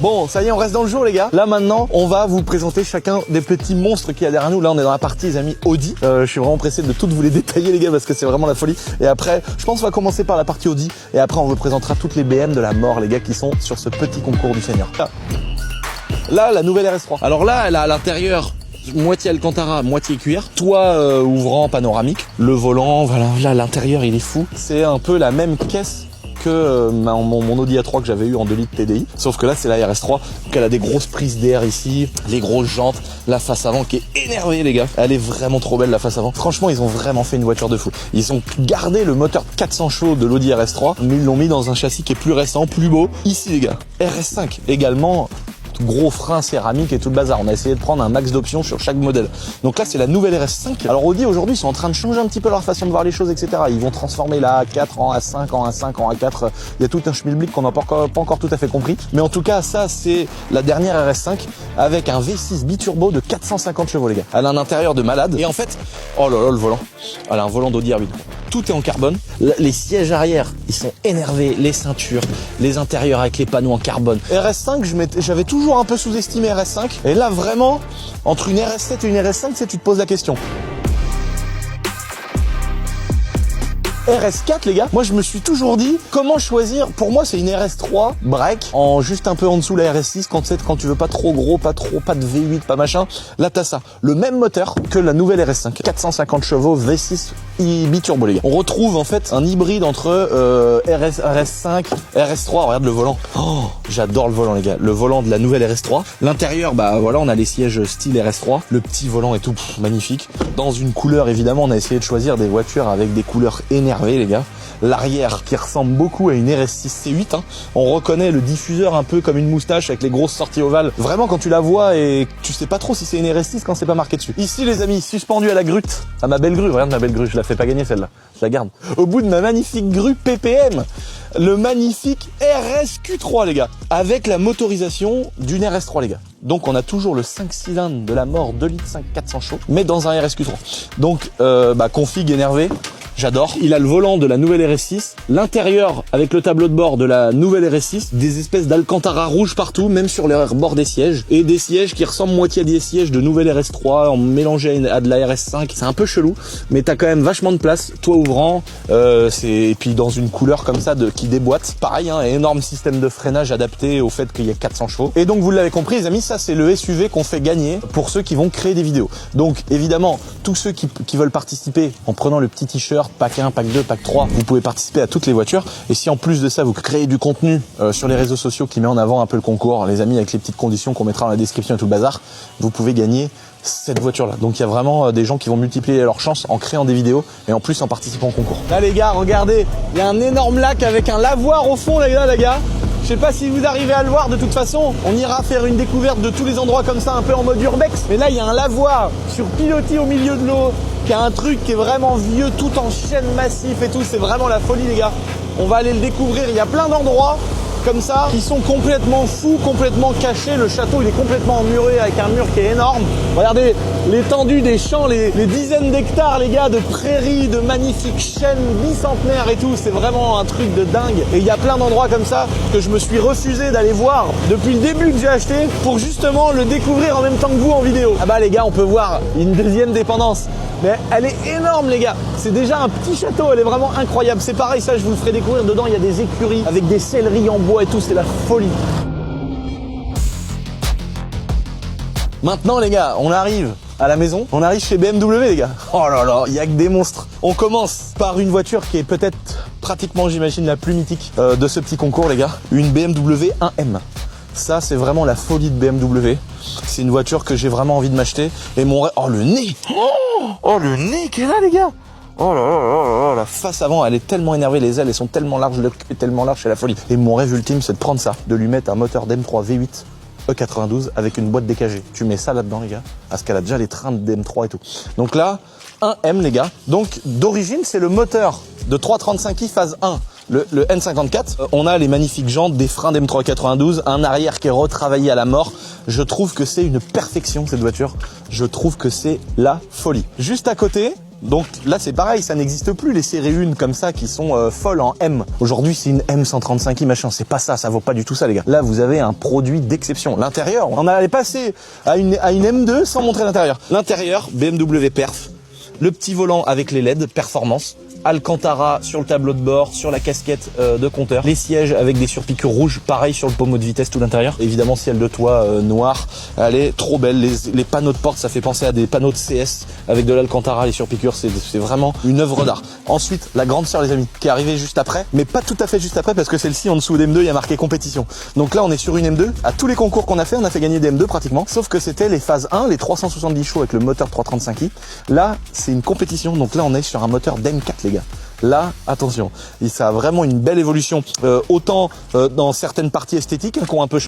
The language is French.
Bon, ça y est, on reste dans le jour les gars. Là maintenant, on va vous présenter chacun des petits monstres qu'il y a derrière nous. Là, on est dans la partie, les amis, Audi. Je suis vraiment pressé de toutes vous les détailler les gars parce que c'est vraiment la folie. Et après, je pense qu'on va commencer par la partie Audi. Et après, on vous présentera toutes les BM de la mort les gars qui sont sur ce petit concours du Seigneur. Là, la nouvelle RS3. Alors là, elle a à l'intérieur moitié Alcantara, moitié cuir, toit ouvrant panoramique, le volant, voilà, là l'intérieur il est fou. C'est un peu la même caisse que mon Audi A3 que j'avais eu en 2 litres TDI, sauf que là c'est la RS3, donc elle a des grosses prises d'air ici, les grosses jantes, la face avant qui est énervée les gars, elle est vraiment trop belle la face avant. Franchement ils ont vraiment fait une voiture de fou. Ils ont gardé le moteur 400 chevaux de l'Audi RS3, mais ils l'ont mis dans un châssis qui est plus récent, plus beau. Ici les gars, RS5 également. Gros frein céramique et tout le bazar. On a essayé de prendre un max d'options sur chaque modèle. Donc là, c'est la nouvelle RS5. Alors Audi, aujourd'hui, ils sont en train de changer un petit peu leur façon de voir les choses, etc. Ils vont transformer la A4 en A5, en A5, en A4. Il y a tout un schmilblick qu'on n'a pas encore tout à fait compris. Mais en tout cas, ça, c'est la dernière RS5 avec un V6 biturbo de 450 chevaux, les gars. Elle a un intérieur de malade. Et en fait, oh là là, le volant. Elle a un volant d'Audi R8. Tout est en carbone. Les sièges arrière, ils sont énervés. Les ceintures, les intérieurs avec les panneaux en carbone. RS5, j'avais toujours un peu sous-estimé RS5. Et là, vraiment, entre une RS7 et une RS5, tu te poses la question. RS4 les gars, moi je me suis toujours dit comment choisir. Pour moi c'est une RS3 break en juste un peu en dessous la RS6 quand tu veux pas trop gros, pas de V8, pas machin. Là t'as ça, le même moteur que la nouvelle RS5, 450 chevaux V6 biturbo les gars. On retrouve en fait un hybride entre RS5, RS3. Regarde le volant. Oh, j'adore le volant les gars. Le volant de la nouvelle RS3. L'intérieur, bah voilà, on a les sièges style RS3. Le petit volant et tout, magnifique. Dans une couleur évidemment, on a essayé de choisir des voitures avec des couleurs énervées les gars. L'arrière qui ressemble beaucoup à une RS6 C8 hein. On reconnaît le diffuseur un peu comme une moustache avec les grosses sorties ovales. Vraiment quand tu la vois et tu sais pas trop si c'est une RS6 quand c'est pas marqué dessus. Ici les amis, suspendu à la grute, à ma belle grue, regarde ma belle grue, je la fais pas gagner celle-là, je la garde. Au bout de ma magnifique grue PPM, le magnifique RSQ3 les gars, avec la motorisation d'une RS3 les gars. Donc on a toujours le 5 cylindres de la mort 2 litres 5 400 chevaux, mais dans un RSQ3. Donc config énervé. J'adore. Il a le volant de la nouvelle RS6, l'intérieur avec le tableau de bord de la nouvelle RS6, des espèces d'Alcantara rouge partout, même sur les bords des sièges, et des sièges qui ressemblent moitié à des sièges de nouvelle RS3 en mélangé à de la RS5. C'est un peu chelou, mais t'as quand même vachement de place, toit ouvrant, et puis dans une couleur comme ça qui déboîte. Pareil, hein, énorme système de freinage adapté au fait qu'il y a 400 chevaux. Et donc vous l'avez compris les amis, ça c'est le SUV qu'on fait gagner pour ceux qui vont créer des vidéos. Donc évidemment, tous ceux qui veulent participer en prenant le petit t-shirt, pack 1, pack 2, pack 3, vous pouvez participer à toutes les voitures. Et si en plus de ça, vous créez du contenu sur les réseaux sociaux qui met en avant un peu le concours, les amis, avec les petites conditions qu'on mettra dans la description et tout le bazar, vous pouvez gagner cette voiture-là. Donc il y a vraiment des gens qui vont multiplier leurs chances en créant des vidéos et en plus en participant au concours. Là les gars, regardez, il y a un énorme lac avec un lavoir au fond là les gars. Je sais pas si vous arrivez à le voir de toute façon. On ira faire une découverte de tous les endroits comme ça, un peu en mode urbex. Mais là, il y a un lavoir sur pilotis au milieu de l'eau, qui a un truc qui est vraiment vieux, tout en chêne massif et tout. C'est vraiment la folie, les gars. On va aller le découvrir. Il y a plein d'endroits comme ça qui sont complètement fous, complètement cachés. Le château, il est complètement emmuré avec un mur qui est énorme. Regardez l'étendue des champs, les dizaines d'hectares, les gars, de prairies, de magnifiques chênes bicentenaires et tout. C'est vraiment un truc de dingue. Et il y a plein d'endroits comme ça que je me suis refusé d'aller voir depuis le début que j'ai acheté pour justement le découvrir en même temps que vous en vidéo. Ah bah les gars, on peut voir une deuxième dépendance. Mais elle est énorme les gars. C'est déjà un petit château, elle est vraiment incroyable. C'est pareil, ça je vous le ferai découvrir. Dedans, il y a des écuries avec des céleris en bois et tout, c'est la folie. Maintenant les gars, on arrive à la maison, on arrive chez BMW les gars. Oh là là, il y a que des monstres. On commence par une voiture qui est peut-être pratiquement, j'imagine, la plus mythique de ce petit concours les gars. Une BMW 1M. Ça c'est vraiment la folie de BMW. C'est une voiture que j'ai vraiment envie de m'acheter. Et mon rêve... Oh le nez. Oh le nez qui est là les gars. Oh là là là là, la face avant, elle est tellement énervée, les ailes, elles sont tellement larges, le cul est tellement large, c'est la folie. Et mon rêve ultime, c'est de prendre ça, de lui mettre un moteur d'M3 V8 E92 avec une boîte DKG. Tu mets ça là-dedans, les gars, parce qu'elle a déjà les trains d'M3 et tout. Donc là, 1M, les gars. Donc, d'origine, c'est le moteur de 335i phase 1. Le N54, on a les magnifiques jantes, des freins d'M3 92, un arrière qui est retravaillé à la mort. Je trouve que c'est une perfection, cette voiture. Je trouve que c'est la folie. Juste à côté, Donc là c'est pareil, ça n'existe plus les séries 1 comme ça qui sont folles en M. Aujourd'hui c'est une M135i machin, c'est pas ça, ça vaut pas du tout ça les gars. Là vous avez un produit d'exception. L'intérieur, on allait passer à une M2 sans montrer l'intérieur. L'intérieur, BMW Perf, le petit volant avec les LED, performance. Alcantara sur le tableau de bord, sur la casquette de compteur. Les sièges avec des surpiqûres rouges, pareil sur le pommeau de vitesse tout l'intérieur. Évidemment ciel de toit noir, elle est trop belle. Les panneaux de porte, ça fait penser à des panneaux de CS avec de l'Alcantara, les surpiqûres, c'est vraiment une œuvre d'art. Ensuite, la grande sœur les amis, qui est arrivée juste après, mais pas tout à fait juste après parce que celle-ci en dessous d'M2, il y a marqué compétition. Donc là on est sur une M2, à tous les concours qu'on a fait, on a fait gagner des M2 pratiquement, sauf que c'était les phases 1, les 370 chevaux avec le moteur 335i. Là, c'est une compétition, donc là on est sur un moteur d'M4 les gars. Là, attention, ça a vraiment une belle évolution, autant dans certaines parties esthétiques qui ont un peu changé.